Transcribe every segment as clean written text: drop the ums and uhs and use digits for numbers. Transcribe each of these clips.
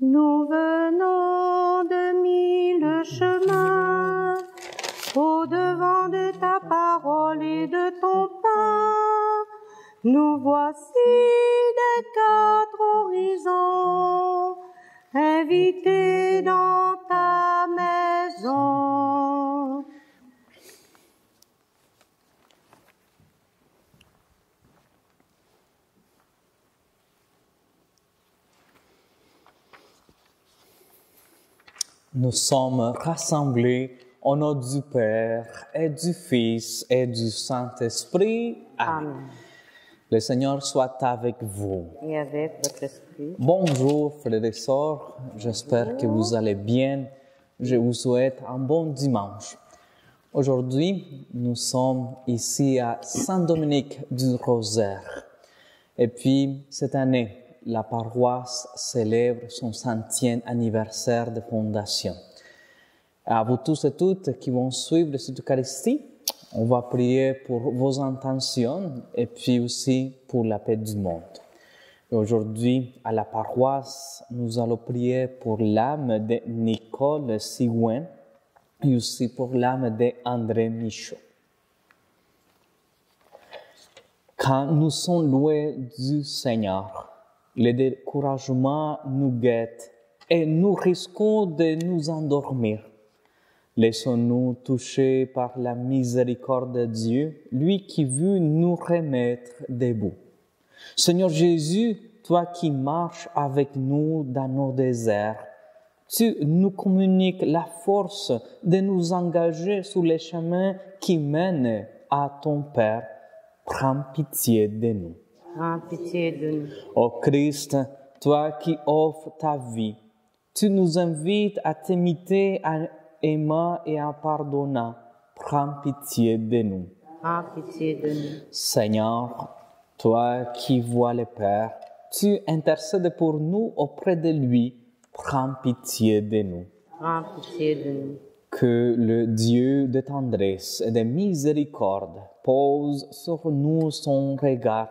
Nous venons de mille chemins, au-devant de ta parole et de ton pain. Nous voici des quatre horizons, invités dans ta maison. Nous sommes rassemblés au nom du Père et du Fils et du Saint-Esprit. Amen. Le Seigneur soit avec vous. Et avec votre esprit. Bonjour frères et sœurs, j'espère que vous allez bien. Je vous souhaite un bon dimanche. Aujourd'hui, nous sommes ici à Saint-Dominique du Rosaire. Et puis, cette année, la paroisse célèbre son 100e anniversaire de fondation. À vous tous et toutes qui vont suivre cette Eucharistie, on va prier pour vos intentions et puis aussi pour la paix du monde. Et aujourd'hui, à la paroisse, nous allons prier pour l'âme de Nicole Sigouin et aussi pour l'âme d'André Michaud. Quand nous sommes loin du Seigneur, le découragement nous guette et nous risquons de nous endormir. Laissons-nous toucher par la miséricorde de Dieu, lui qui veut nous remettre debout. Seigneur Jésus, toi qui marches avec nous dans nos déserts, tu nous communiques la force de nous engager sur les chemins qui mènent à ton Père. Prends pitié de nous. Prends pitié de nous. Ô Christ, toi qui offres ta vie, tu nous invites à t'imiter en aimant et en pardonnant. Prends pitié de nous. Prends pitié de nous. Seigneur, toi qui vois le Père, tu intercèdes pour nous auprès de lui. Prends pitié de nous. Prends pitié de nous. Que le Dieu de tendresse et de miséricorde pose sur nous son regard,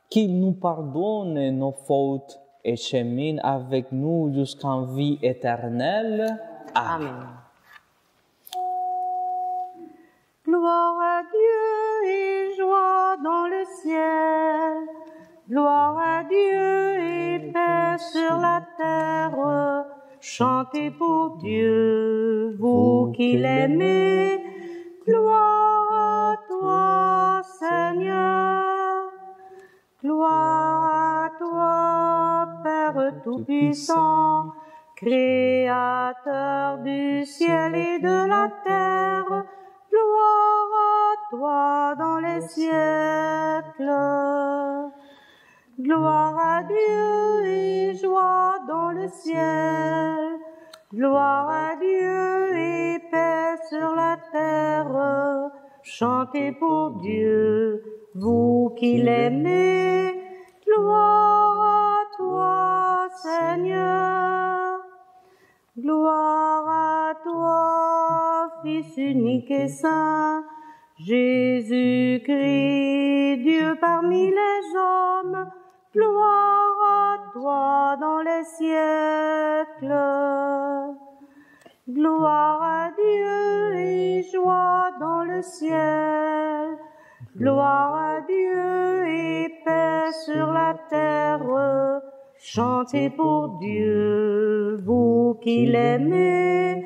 qu'il nous pardonne nos fautes et chemine avec nous jusqu'en vie éternelle. Amen. Gloire à Dieu et joie dans le ciel. Gloire à Dieu et paix sur la terre. Chantez pour Dieu, vous qui l'aimez. Gloire à toi, Seigneur. Gloire à toi, Père Tout-Puissant, Créateur du ciel et de la terre. Gloire à toi dans les siècles. Gloire à Dieu et joie dans le ciel. Gloire à Dieu et paix sur la terre. Chantez pour Dieu, vous qui l'aimez. Gloire à toi, Seigneur. Gloire à toi, Fils unique et saint, Jésus-Christ, Dieu parmi les hommes. Gloire à toi dans les siècles. Gloire à Dieu et joie dans le ciel. Gloire à Dieu et paix sur la terre. Chantez pour Dieu, vous qui l'aimez.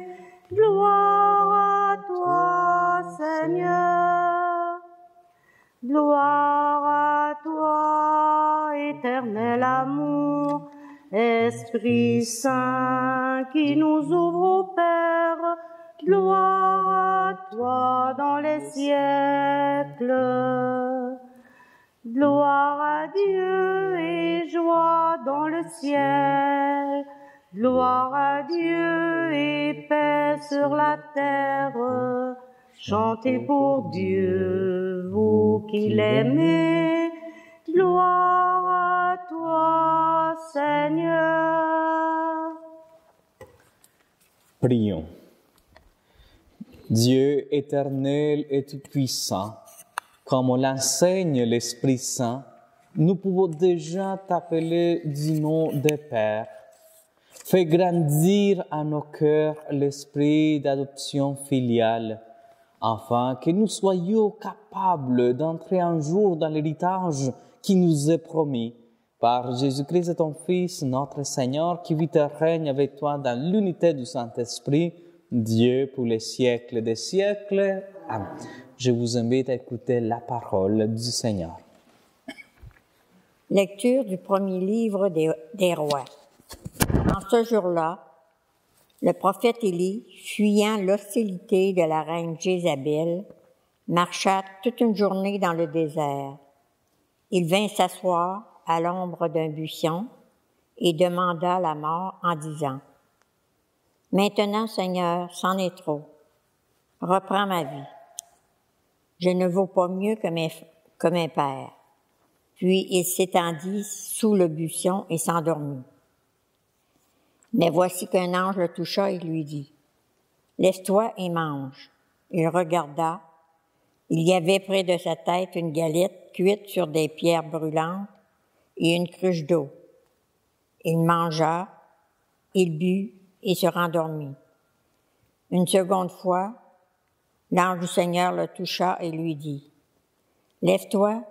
Gloire à toi, Seigneur. Gloire à toi, éternel amour, Esprit Saint qui nous ouvre au Père. Gloire à toi dans les siècles. Gloire à Dieu et joie dans le ciel. Gloire à Dieu et paix sur la terre. Chantez pour Dieu, vous qui l'aimez. Gloire à toi, Seigneur. Prions. Dieu éternel et tout-puissant, comme l'enseigne l'Esprit Saint, nous pouvons déjà t'appeler du nom de Père. Fais grandir à nos cœurs l'esprit d'adoption filiale, afin que nous soyons capables d'entrer un jour dans l'héritage qui nous est promis. Par Jésus-Christ, ton Fils, notre Seigneur, qui vit et règne avec toi dans l'unité du Saint-Esprit, Dieu pour les siècles des siècles. Amen. Je vous invite à écouter la parole du Seigneur. Lecture du premier livre des rois. En ce jour-là, le prophète Élie, fuyant l'hostilité de la reine Jézabel, marcha toute une journée dans le désert. Il vint s'asseoir à l'ombre d'un buisson et demanda la mort en disant : « Maintenant, Seigneur, c'en est trop. Reprends ma vie. Je ne vaux pas mieux que mes pères. » Puis il s'étendit sous le buisson et s'endormit. Mais voici qu'un ange le toucha et lui dit : « Lève-toi et mange. » Il regarda. Il y avait près de sa tête une galette cuite sur des pierres brûlantes et une cruche d'eau. Il mangea, il but et se rendormit. Une seconde fois, l'ange du Seigneur le toucha et lui dit : « Lève-toi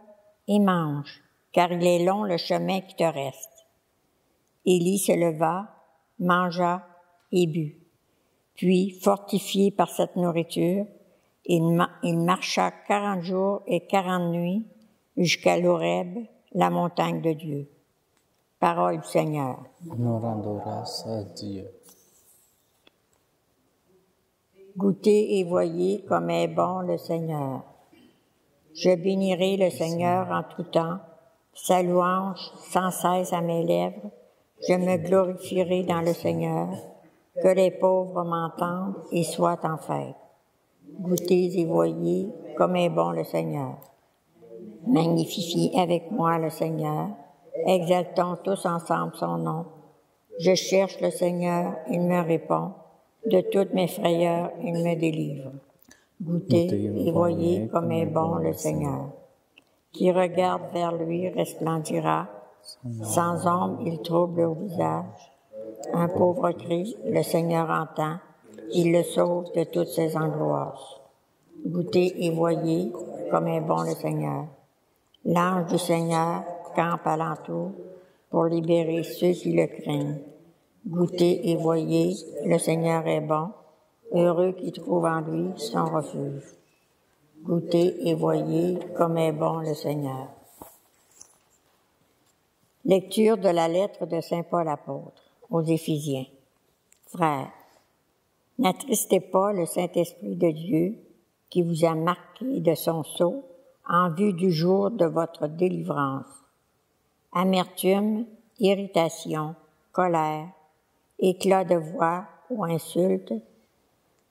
et mange, car il est long le chemin qui te reste. » Élie se leva, mangea et but. Puis, fortifié par cette nourriture, il marcha 40 jours et 40 nuits jusqu'à l'Horeb, la montagne de Dieu. Parole du Seigneur. Nous rendons grâce à Dieu. Goûtez et voyez comme est bon le Seigneur. Je bénirai le Seigneur en tout temps, sa louange sans cesse à mes lèvres. Je me glorifierai dans le Seigneur, que les pauvres m'entendent et soient en fête. Goûtez et voyez comme est bon le Seigneur. Magnifiez avec moi le Seigneur, exaltons tous ensemble son nom. Je cherche le Seigneur, il me répond. De toutes mes frayeurs, il me délivre. Goûtez et voyez comme est bon le Seigneur. Qui regarde vers lui resplendira. Sans ombre, il trouble au visage. Un pauvre cri, le Seigneur entend. Il le sauve de toutes ses angoisses. Goûtez et voyez comme est bon le Seigneur. L'ange du Seigneur campe alentour pour libérer ceux qui le craignent. Goûtez et voyez, le Seigneur est bon. Heureux qui trouve en lui son refuge. Goûtez et voyez comme est bon le Seigneur. Lecture de la lettre de saint Paul apôtre aux Éphésiens. Frères, n'attristez pas le Saint-Esprit de Dieu qui vous a marqué de son sceau en vue du jour de votre délivrance. Amertume, irritation, colère, éclat de voix ou insulte,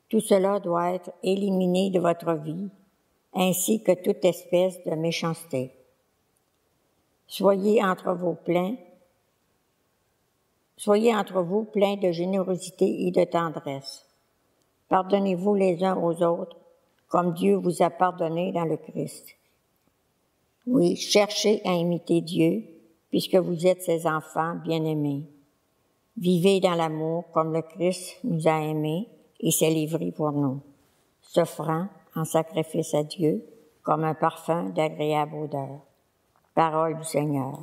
tout cela doit être éliminé de votre vie, ainsi que toute espèce de méchanceté. Soyez entre vous pleins de générosité et de tendresse. Pardonnez-vous les uns aux autres, comme Dieu vous a pardonné dans le Christ. Oui, cherchez à imiter Dieu, puisque vous êtes ses enfants bien-aimés. Vivez dans l'amour comme le Christ nous a aimés et s'est livré pour nous, s'offrant en sacrifice à Dieu comme un parfum d'agréable odeur. Parole du Seigneur.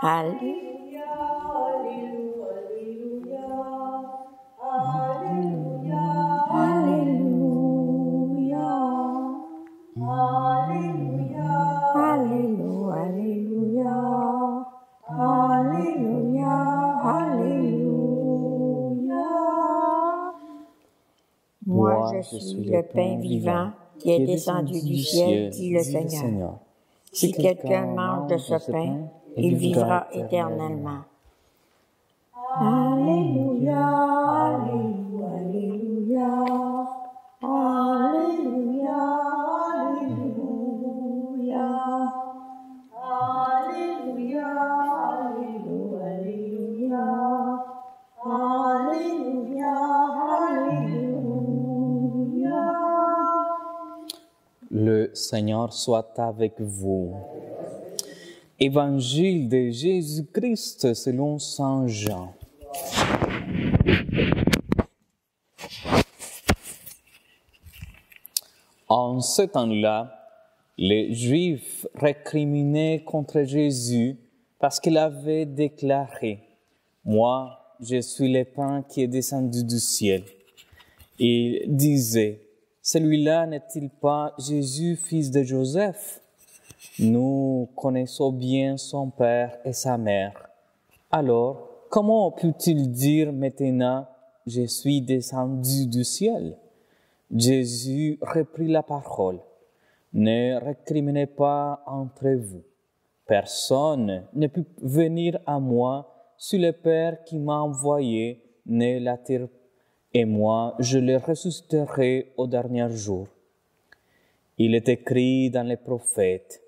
Alléluia, alléluia, alléluia, alléluia, alléluia, alléluia, alléluia, alléluia. Moi, je suis le pain vivant qui est descendu du ciel, dit le Seigneur. Si quelqu'un mange de ce pain, il vivra éternellement. Alléluia, alléluia, alléluia, alléluia, alléluia, alléluia, alléluia, alléluia. Le Seigneur soit avec vous. Évangile de Jésus-Christ selon Saint Jean. En ce temps-là, les Juifs récriminaient contre Jésus parce qu'il avait déclaré « Moi, je suis le pain qui est descendu du ciel ». Il disait « Celui-là n'est-il pas Jésus, fils de Joseph ? Nous connaissons bien son père et sa mère. Alors, comment peut-il dire maintenant « Je suis descendu du ciel » ? Jésus reprit la parole. Ne récriminez pas entre vous. Personne ne peut venir à moi si le Père qui m'a envoyé ne l'attire, et moi je le ressusciterai au dernier jour. Il est écrit dans les prophètes,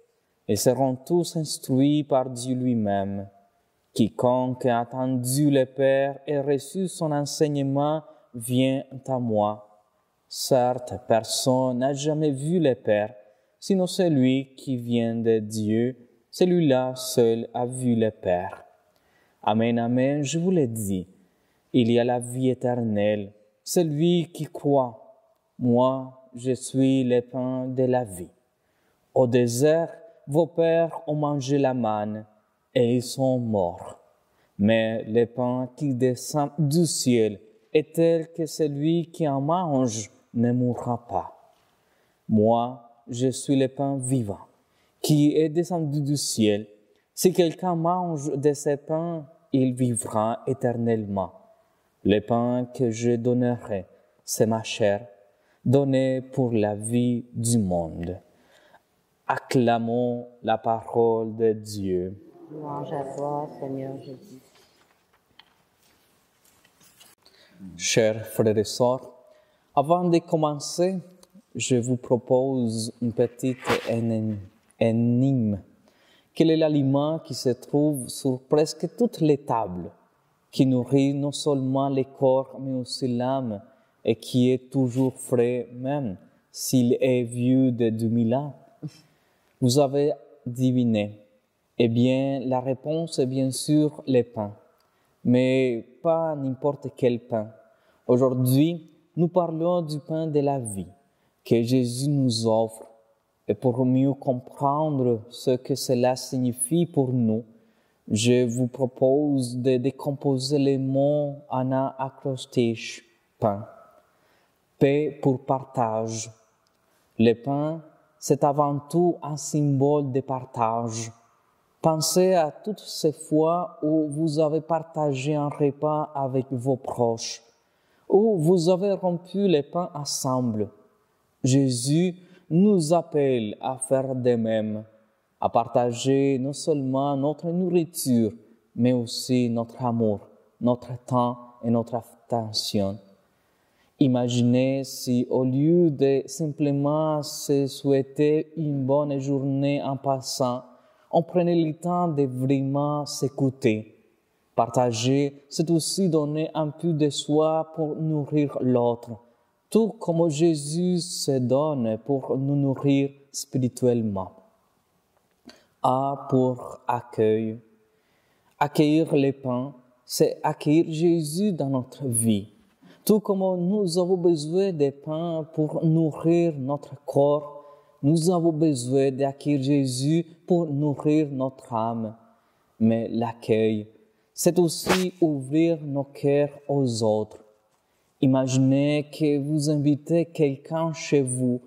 ils seront tous instruits par Dieu lui-même. Quiconque a entendu le Père et reçu son enseignement vient à moi. Certes, personne n'a jamais vu le Père, sinon celui qui vient de Dieu, celui-là seul a vu le Père. Amen, amen, je vous le dis, il y a la vie éternelle, celui qui croit. Moi, je suis le pain de la vie. Au désert, vos pères ont mangé la manne et ils sont morts. Mais le pain qui descend du ciel est tel que celui qui en mange ne mourra pas. Moi, je suis le pain vivant, qui est descendu du ciel. Si quelqu'un mange de ce pain, il vivra éternellement. Le pain que je donnerai, c'est ma chair, donnée pour la vie du monde. Acclamons la parole de Dieu. Louange à toi, Seigneur Jésus. Chers frères et sœurs, avant de commencer, je vous propose une petite énigme. Quel est l'aliment qui se trouve sur presque toutes les tables, qui nourrit non seulement le corps, mais aussi l'âme, et qui est toujours frais, même s'il est vieux de 2000 ans? Vous avez deviné. Eh bien, la réponse est bien sûr le pain, mais pas n'importe quel pain. Aujourd'hui, nous parlons du pain de la vie que Jésus nous offre. Et pour mieux comprendre ce que cela signifie pour nous, je vous propose de décomposer les mots en un acrostiche, pain. P pour partage. Le pain, c'est avant tout un symbole de partage. Pensez à toutes ces fois où vous avez partagé un repas avec vos proches, où vous avez rompu le pain ensemble. Jésus nous appelle à faire de même, à partager non seulement notre nourriture, mais aussi notre amour, notre temps et notre attention. Imaginez si, au lieu de simplement se souhaiter une bonne journée en passant, on prenait le temps de vraiment s'écouter. Partager, c'est aussi donner un peu de soi pour nourrir l'autre, tout comme Jésus se donne pour nous nourrir spirituellement. A pour accueil. Accueillir le pain, c'est accueillir Jésus dans notre vie. Tout comme nous avons besoin de pain pour nourrir notre corps, nous avons besoin d'accueillir Jésus pour nourrir notre âme. Mais l'accueil, c'est aussi ouvrir nos cœurs aux autres. Imaginez que vous invitez quelqu'un chez vous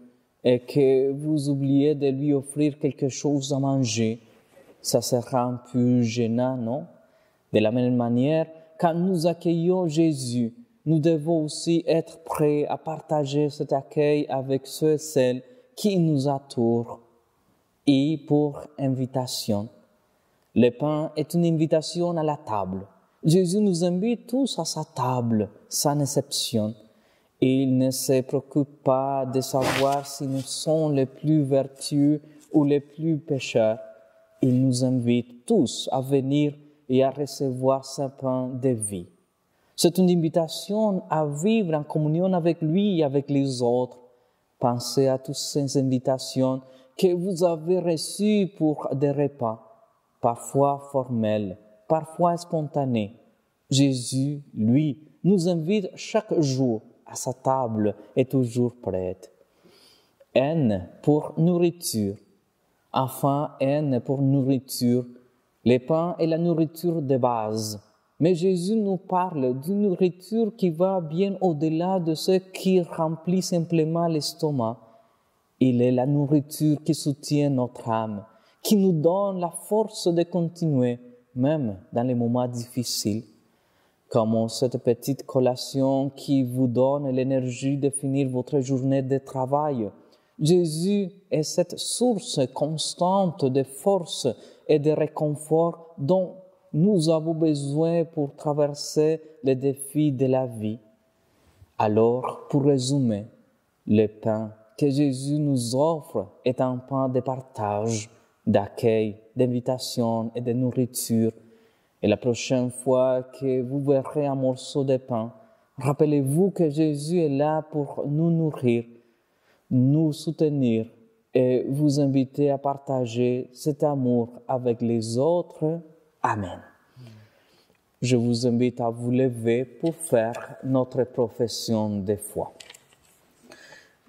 et que vous oubliez de lui offrir quelque chose à manger. Ça sera un peu gênant, non? De la même manière, quand nous accueillons Jésus, nous devons aussi être prêts à partager cet accueil avec ceux et celles qui nous entourent. Et pour invitation. Le pain est une invitation à la table. Jésus nous invite tous à sa table, sans exception. Il ne se préoccupe pas de savoir si nous sommes les plus vertueux ou les plus pécheurs. Il nous invite tous à venir et à recevoir ce pain de vie. C'est une invitation à vivre en communion avec lui et avec les autres. Pensez à toutes ces invitations que vous avez reçues pour des repas. parfois formelle, parfois spontanée. Jésus, lui, nous invite chaque jour à sa table est toujours prête. Haine pour nourriture. Enfin, haine pour nourriture. Les pains et la nourriture de base. Mais Jésus nous parle d'une nourriture qui va bien au-delà de ce qui remplit simplement l'estomac. Il est la nourriture qui soutient notre âme, qui nous donne la force de continuer, même dans les moments difficiles. Comme cette petite collation qui vous donne l'énergie de finir votre journée de travail. Jésus est cette source constante de force et de réconfort dont nous avons besoin pour traverser les défis de la vie. Alors, pour résumer, le pain que Jésus nous offre est un pain de partage, d'accueil, d'invitation et de nourriture. Et la prochaine fois que vous verrez un morceau de pain, rappelez-vous que Jésus est là pour nous nourrir, nous soutenir et vous inviter à partager cet amour avec les autres. Amen. Je vous invite à vous lever pour faire notre profession de foi.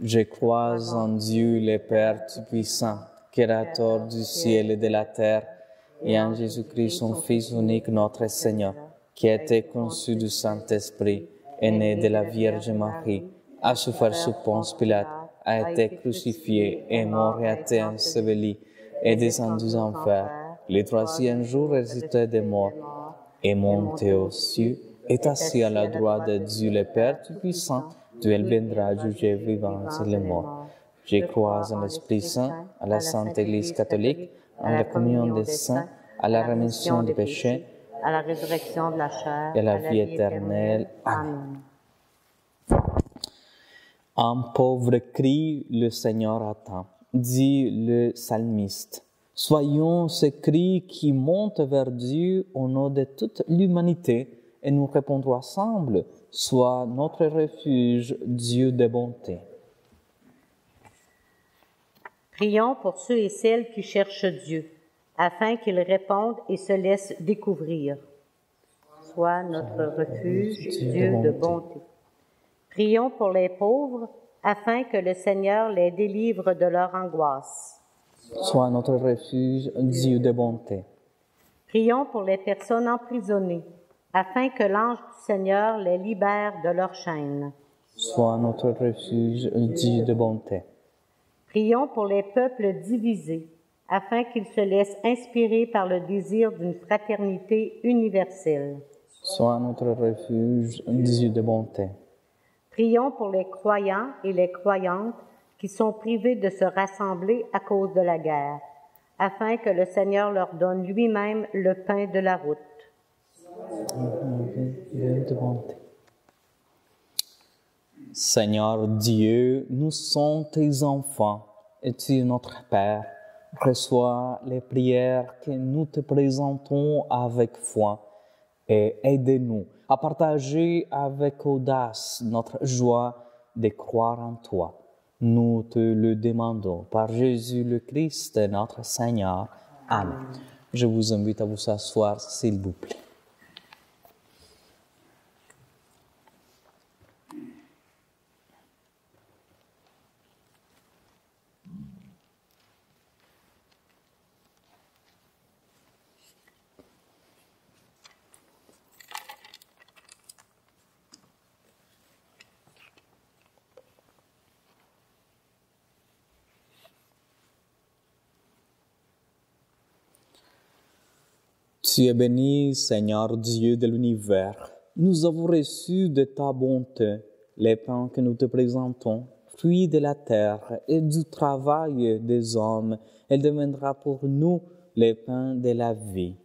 Je crois en Dieu, le Père Tout-Puissant, Créateur du ciel et de la terre, et en Jésus-Christ, son Fils unique, notre Seigneur, qui a été conçu du Saint-Esprit, est né de la Vierge Marie, a souffert sous Ponce Pilate, a été crucifié, est mort et a été enseveli, est descendu en enfer, le troisième jour ressuscité des morts, est monté aux cieux, est assis à la droite de Dieu le Père Tout-Puissant, d'où il viendra juger les vivants et les morts. Je crois en l'Esprit Saint, à la Sainte Église catholique, en la communion des saints, à la rémission des péchés, à la résurrection de la chair, et à la vie éternelle. Amen. Un pauvre cri, le Seigneur attend, dit le psalmiste. Soyons ce cri qui monte vers Dieu au nom de toute l'humanité et nous répondrons ensemble, sois notre refuge, Dieu de bonté. Prions pour ceux et celles qui cherchent Dieu, afin qu'ils répondent et se laissent découvrir. Sois notre refuge, Dieu de bonté. Prions pour les pauvres, afin que le Seigneur les délivre de leur angoisse. Sois notre refuge, Dieu de bonté. Prions pour les personnes emprisonnées, afin que l'ange du Seigneur les libère de leurs chaînes. Sois notre refuge, Dieu de bonté. Prions pour les peuples divisés, afin qu'ils se laissent inspirer par le désir d'une fraternité universelle. Sois notre refuge, Dieu de bonté. Prions pour les croyants et les croyantes qui sont privés de se rassembler à cause de la guerre, afin que le Seigneur leur donne lui-même le pain de la route. Dieu de bonté. Seigneur Dieu, nous sommes tes enfants et tu es notre Père. Reçois les prières que nous te présentons avec foi et aide-nous à partager avec audace notre joie de croire en toi. Nous te le demandons par Jésus le Christ, notre Seigneur. Amen. Je vous invite à vous asseoir, s'il vous plaît. Tu es béni, Seigneur Dieu de l'univers. Nous avons reçu de ta bonté les pains que nous te présentons, fruits de la terre et du travail des hommes. Elle deviendra pour nous les pains de la vie.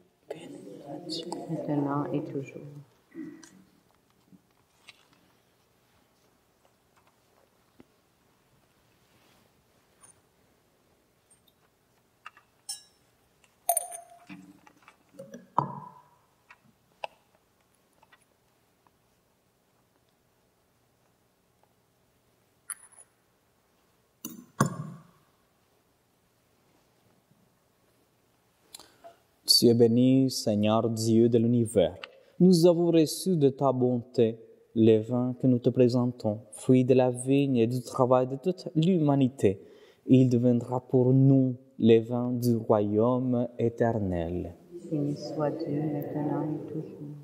Maintenant et toujours. Tu es béni, Seigneur Dieu de l'univers. Nous avons reçu de ta bonté les vins que nous te présentons, fruits de la vigne et du travail de toute l'humanité. Il deviendra pour nous les vins du royaume éternel. Béni soit Dieu, maintenant et toujours.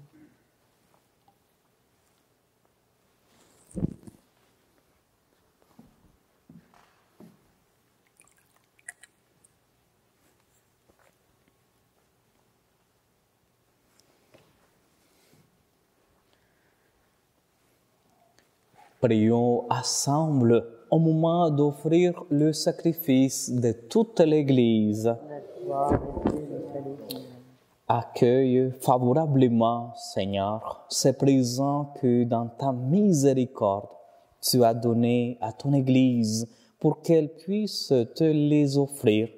Prions ensemble au moment d'offrir le sacrifice de toute l'Église. La gloire de Dieu, le salut final. Accueille favorablement, Seigneur, ces présents que dans ta miséricorde tu as donnés à ton Église pour qu'elle puisse te les offrir.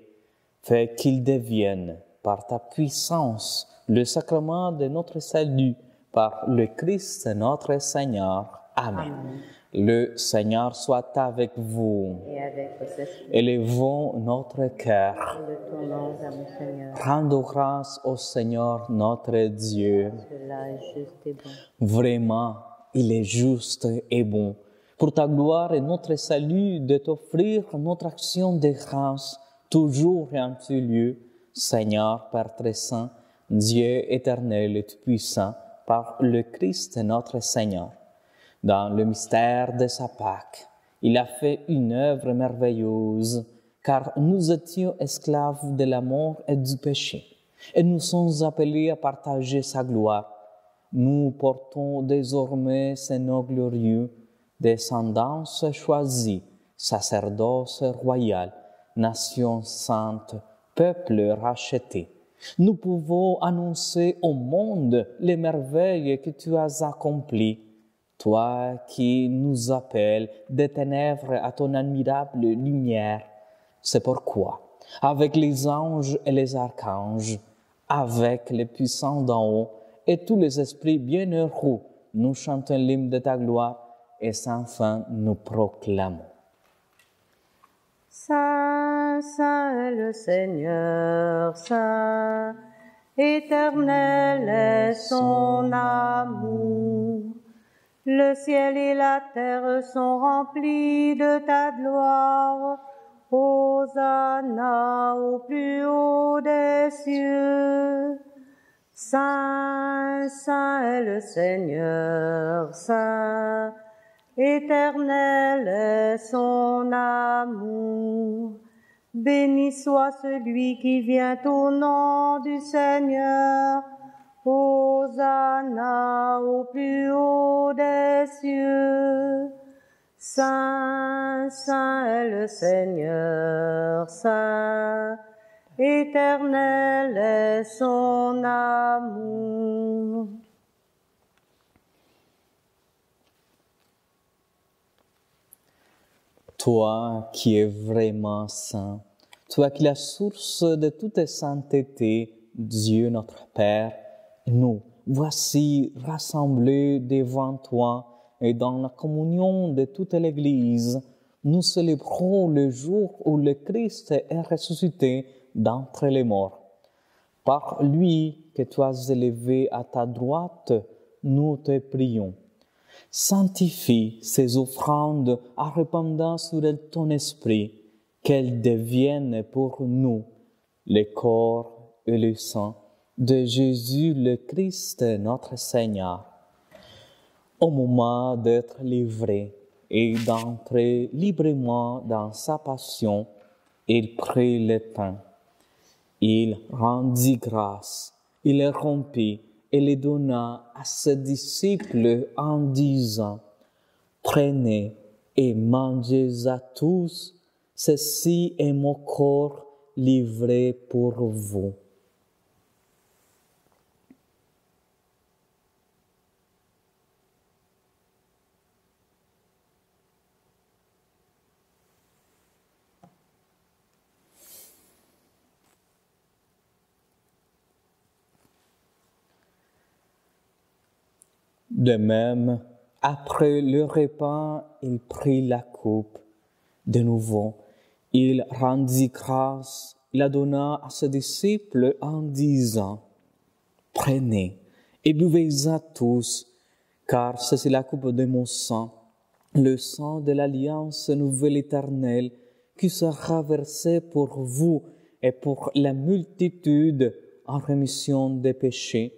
Fais qu'ils deviennent, par ta puissance, le sacrement de notre salut, par le Christ notre Seigneur. Amen. Amen. Le Seigneur soit avec vous. Et avec vos esprits, Élevons notre cœur. nous le tournons vers le Seigneur. Rendons grâce au Seigneur notre Dieu. Cela est juste et bon. Vraiment, il est juste et bon, pour ta gloire et notre salut, de t'offrir notre action de grâce, toujours et en tout lieu, Seigneur, Père très saint, Dieu éternel et tout-puissant, par le Christ notre Seigneur. Dans le mystère de sa Pâque, il a fait une œuvre merveilleuse, car nous étions esclaves de la mort et du péché, et nous sommes appelés à partager sa gloire. Nous portons désormais ces noms glorieux, descendance choisie, sacerdoce royal, nation sainte, peuple racheté. Nous pouvons annoncer au monde les merveilles que tu as accomplies, toi qui nous appelles des ténèbres à ton admirable lumière. C'est pourquoi, avec les anges et les archanges, avec les puissants d'en haut et tous les esprits bienheureux, nous chantons l'hymne de ta gloire et sans fin nous proclamons. Saint, Saint est le Seigneur, Saint, éternel est son amour. Le ciel et la terre sont remplis de ta gloire. Hosanna au plus haut des cieux. Saint, Saint est le Seigneur, Saint, éternel est son amour. Béni soit celui qui vient au nom du Seigneur. Hosanna au plus haut des cieux. Saint, Saint est le Seigneur, Saint, éternel est son amour. Toi qui es vraiment saint, toi qui es la source de toute sainteté, Dieu notre Père, nous voici rassemblés devant toi et dans la communion de toute l'Église, nous célébrons le jour où le Christ est ressuscité d'entre les morts. Par lui que tu as élevé à ta droite, nous te prions. Sanctifie ces offrandes en répandant sur elles ton esprit, qu'elles deviennent pour nous le corps et le sang de Jésus le Christ notre Seigneur. Au moment d'être livré et d'entrer librement dans sa passion, il prit le pain. Il rendit grâce, il le rompit et le donna à ses disciples en disant: Prenez et mangez à tous, ceci est mon corps livré pour vous. De même, après le repas, il prit la coupe. De nouveau, il rendit grâce, il la donna à ses disciples en disant, « Prenez et buvez-en tous, car c'est la coupe de mon sang, le sang de l'alliance nouvelle éternelle, qui sera versé pour vous et pour la multitude en rémission des péchés.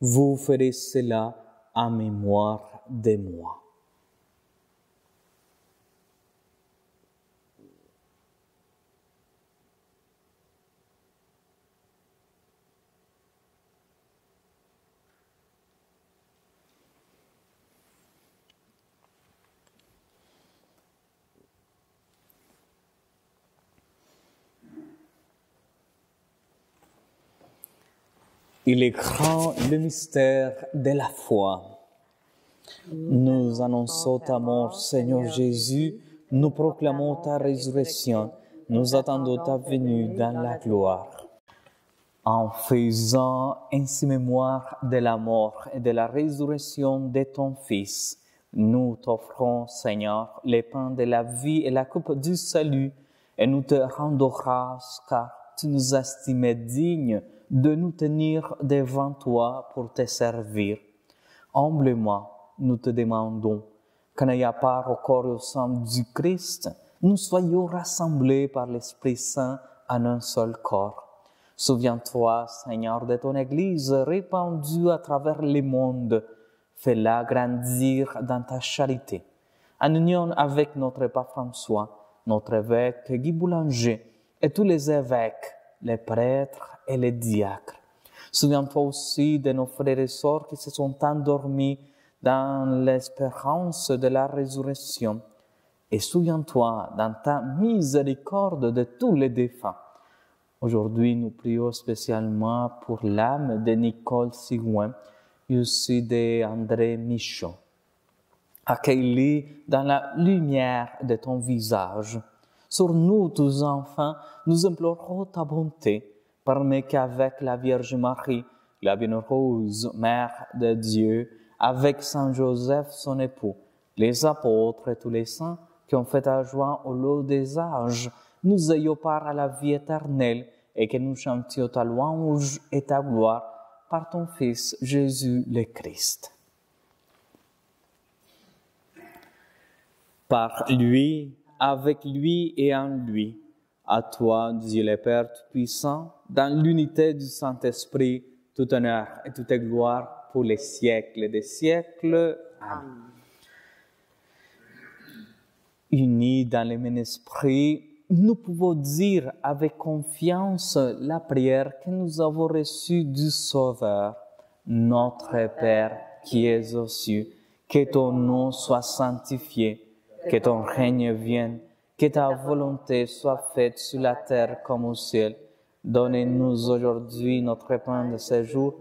Vous ferez cela en mémoire de moi. » Il est grand le mystère de la foi. Nous annonçons ta mort, Seigneur Jésus, nous proclamons ta résurrection, nous attendons ta venue dans la gloire. En faisant ainsi mémoire de la mort et de la résurrection de ton Fils, nous t'offrons, Seigneur, les pains de la vie et la coupe du salut, et nous te rendons grâce car tu nous as estimés dignes de nous tenir devant toi pour te servir. Humblement, nous te demandons qu'en ayant part au corps et au sang du Christ, nous soyons rassemblés par l'Esprit Saint en un seul corps. Souviens-toi, Seigneur, de ton Église répandue à travers le monde. Fais-la grandir dans ta charité. En union avec notre pape François, notre évêque Guy Boulanger et tous les évêques, les prêtres et les diacres. Souviens-toi aussi de nos frères et sœurs qui se sont endormis dans l'espérance de la résurrection. Et souviens-toi dans ta miséricorde de tous les défunts. Aujourd'hui, nous prions spécialement pour l'âme de Nicole Sigouin et aussi d'André Michaud. Accueille-les dans la lumière de ton visage. Sur nous, tous enfants, nous implorons ta bonté. Permets qu'avec la Vierge Marie, la bienheureuse Mère de Dieu, avec Saint Joseph, son époux, les apôtres et tous les saints qui ont fait ta joie au lot des âges, nous ayons part à la vie éternelle et que nous chantions ta louange et ta gloire par ton Fils Jésus le Christ. Par lui, avec lui et en lui, à toi, Dieu le Père Tout-Puissant, dans l'unité du Saint-Esprit, tout honneur et toute gloire pour les siècles des siècles. Amen. Unis dans le même esprit, nous pouvons dire avec confiance la prière que nous avons reçue du Sauveur. Notre Père qui es aux cieux, que ton nom soit sanctifié, que ton règne vienne, que ta volonté soit faite sur la terre comme au ciel. Donnez-nous aujourd'hui notre pain de ce jour.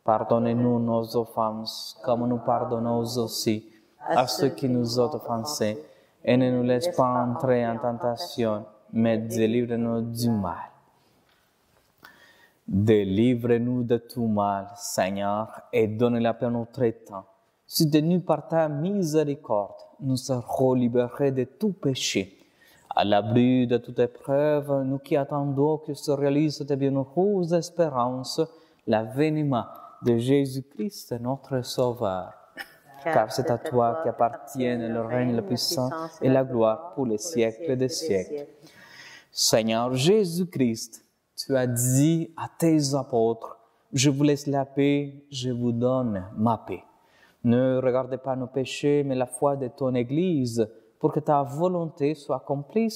Pardonnez-nous nos offenses, comme nous pardonnons aussi à ceux qui nous ont offensés. Et ne nous laisse pas entrer en tentation, mais délivre-nous du mal. Délivre-nous de tout mal, Seigneur, et donne la paix à notre temps. Soutenus par ta miséricorde, nous serons libérés de tout péché. À l'abri de toute épreuve, nous qui attendons que se réalise ta bienheureuse espérance, l'avènement de Jésus-Christ, notre Sauveur. Car c'est à toi qu'appartiennent le règne, la puissance et la gloire pour les siècles des siècles. Seigneur Jésus-Christ, tu as dit à tes apôtres, « Je vous laisse la paix, je vous donne ma paix. » Ne regardez pas nos péchés, mais la foi de ton Église, pour que ta volonté soit accomplie.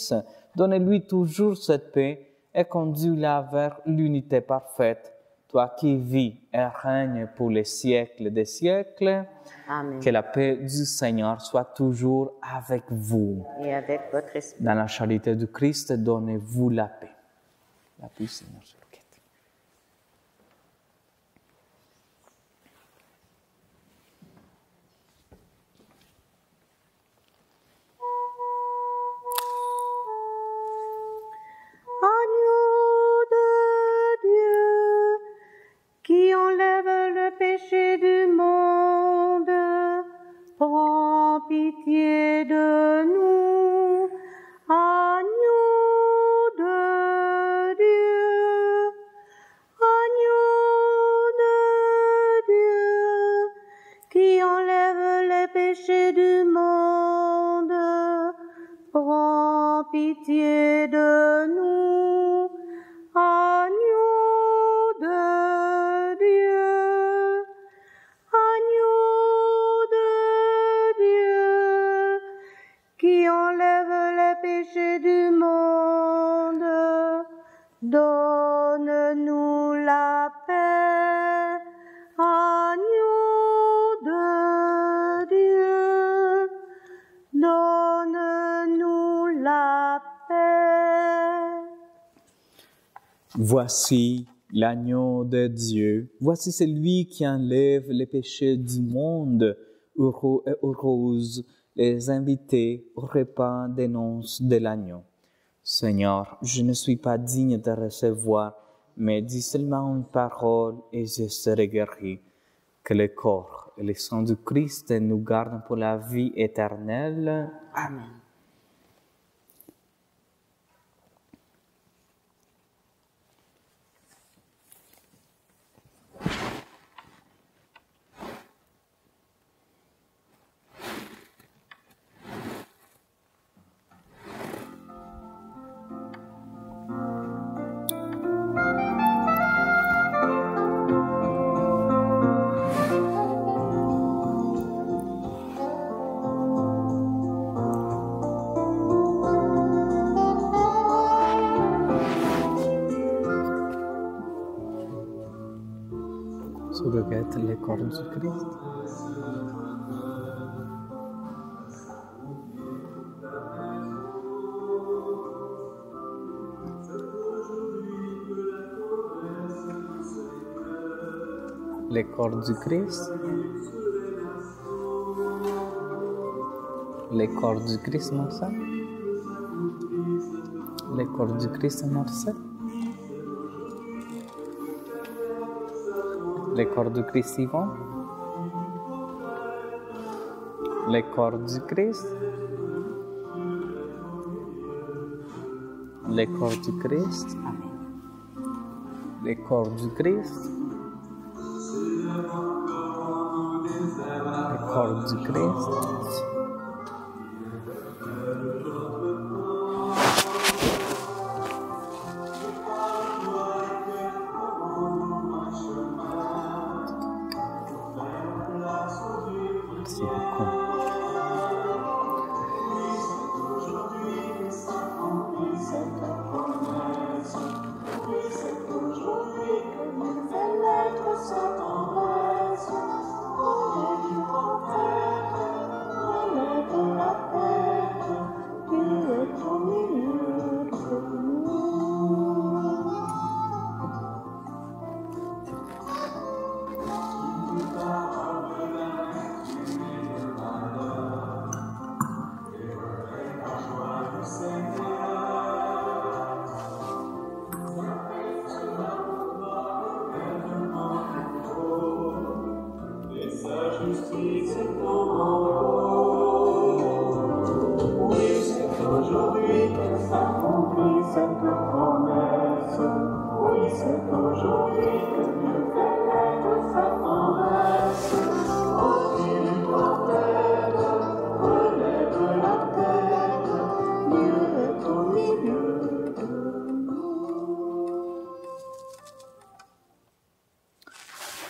Donne-lui toujours cette paix et conduis-la vers l'unité parfaite. Toi qui vis et règnes pour les siècles des siècles, Amen. Que la paix du Seigneur soit toujours avec vous. Et avec votre esprit. Dans la charité du Christ, donnez-vous la paix. La paix, Seigneur. Péché du monde, prends pitié de nous, agneau de Dieu. Voici l'agneau de Dieu. Voici celui qui enlève les péchés du monde. Heureux et heureuses les invités au repas des noces de l'agneau. Seigneur, je ne suis pas digne de recevoir, mais dis seulement une parole et je serai guéri. Que le corps et le sang du Christ nous gardent pour la vie éternelle. Amen. Surrogate le corps du Christ. Le corps du Christ. Le corps du Christ, Marcel. Le corps du Christ, Marcel. Le corps du Christ, Yvon. Le corps du Christ. Le corps du Christ. Amen. Le corps du Christ. Le corps du Christ. Merci beaucoup.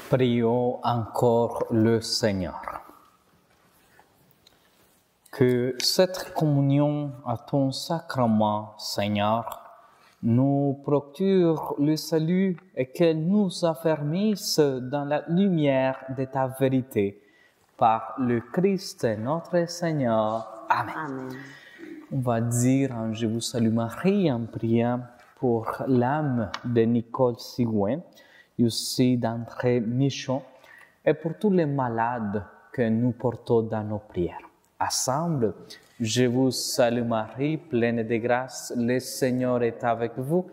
Prions encore le Seigneur. Que cette communion à ton sacrement, Seigneur, nous procure le salut et qu'elle nous affermisse dans la lumière de ta vérité. Par le Christ notre Seigneur. Amen. Amen. On va dire un Je vous salue Marie en priant pour l'âme de Nicole Sigouin, et aussi d'André Michon, et pour tous les malades que nous portons dans nos prières. Ensemble, je vous salue Marie, pleine de grâce, le Seigneur est avec vous.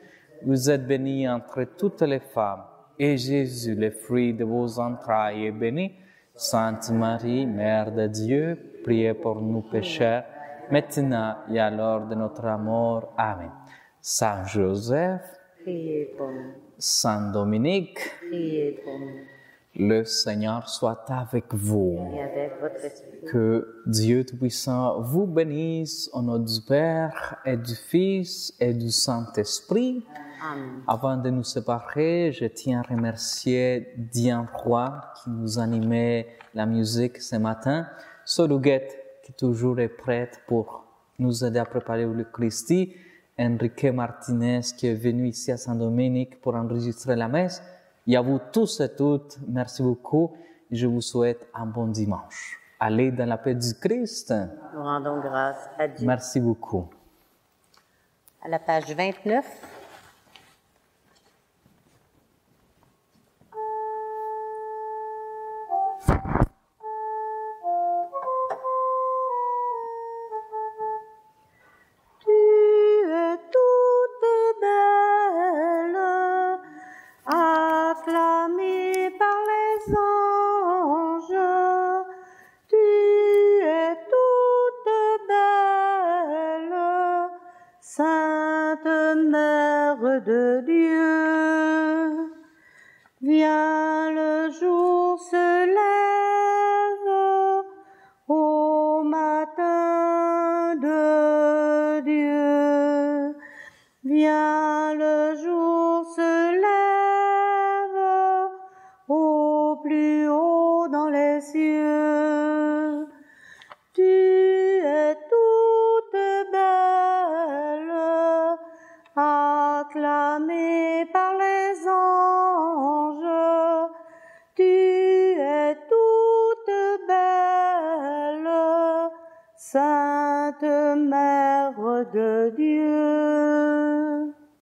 Vous êtes bénie entre toutes les femmes, et Jésus, le fruit de vos entrailles, est béni. Sainte Marie, Mère de Dieu, priez pour nous pécheurs, maintenant et à l'heure de notre mort. Amen. Saint Joseph, priez pour nous. Saint Dominique, Priez pour nous. Le Seigneur soit avec vous. Et avec votre esprit. Que Dieu Tout-Puissant vous bénisse au nom du Père et du Fils et du Saint-Esprit. Amen. Avant de nous séparer, je tiens à remercier Diane Roy qui nous animait la musique ce matin. Soluguette qui toujours est prête pour nous aider à préparer le Christi. Enrique Martinez qui est venu ici à Saint-Dominique pour enregistrer la messe. Et à vous tous et toutes, merci beaucoup. Et je vous souhaite un bon dimanche. Allez dans la paix du Christ. Nous rendons grâce à Dieu. Merci beaucoup. À la page 29. Viens, le jour se lève au matin de Dieu. Viens, le jour se lève au plus haut dans les cieux. Tu es toute belle, acclamée par les anges. Tu es toute belle, Sainte Mère de Dieu.